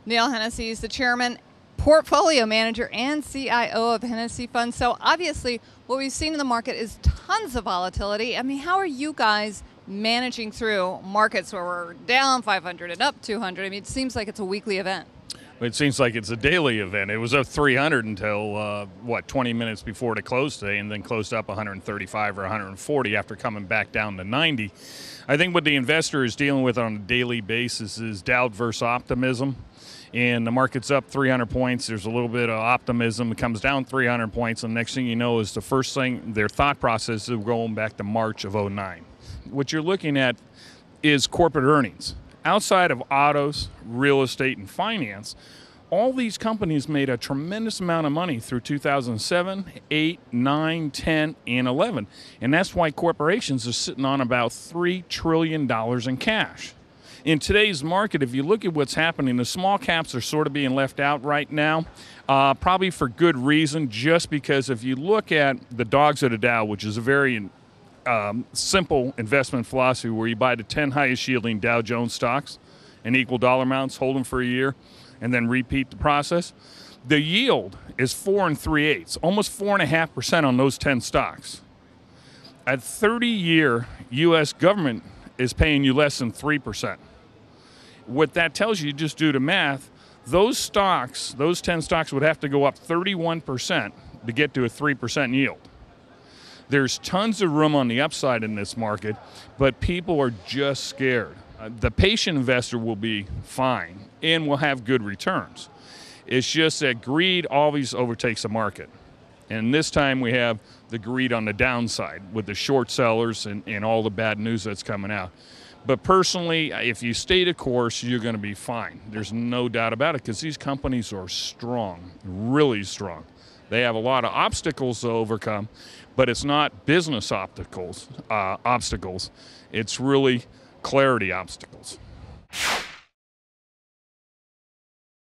Neil Hennessy is the chairman, portfolio manager, and CIO of Hennessy Funds. So obviously, what we've seen in the market is tons of volatility. I mean, how are you guys managing through markets where we're down 500 and up 200? I mean, it seems like it's a weekly event. It seems like it's a daily event. It was up 300 until, 20 minutes before the close today, and then closed up 135 or 140 after coming back down to 90. I think what the investor is dealing with on a daily basis is doubt versus optimism. And the market's up 300 points. There's a little bit of optimism. It comes down 300 points, and the next thing you know is the first thing, their thought process is going back to March of '09. What you're looking at is corporate earnings. Outside of autos, real estate, and finance, all these companies made a tremendous amount of money through 2007, 8, 9, 10, and 11. And that's why corporations are sitting on about $3 trillion in cash. In today's market, if you look at what's happening, the small caps are sort of being left out right now, probably for good reason, just because if you look at the dogs of the Dow, which is a very simple investment philosophy where you buy the 10 highest yielding Dow Jones stocks in equal dollar amounts, hold them for a year, and then repeat the process. The yield is 4 3/8, almost 4.5% on those 10 stocks. At 30-year, U.S. government is paying you less than 3%. What that tells you, just do the math, those stocks, those 10 stocks would have to go up 31% to get to a 3% yield. There's tons of room on the upside in this market, but people are just scared. The patient investor will be fine and will have good returns. It's just that greed always overtakes the market. And this time we have the greed on the downside with the short sellers and all the bad news that's coming out. But personally, if you stay the course, you're going to be fine. There's no doubt about it because these companies are strong, really strong. They have a lot of obstacles to overcome, but it's not business obstacles. It's really clarity obstacles.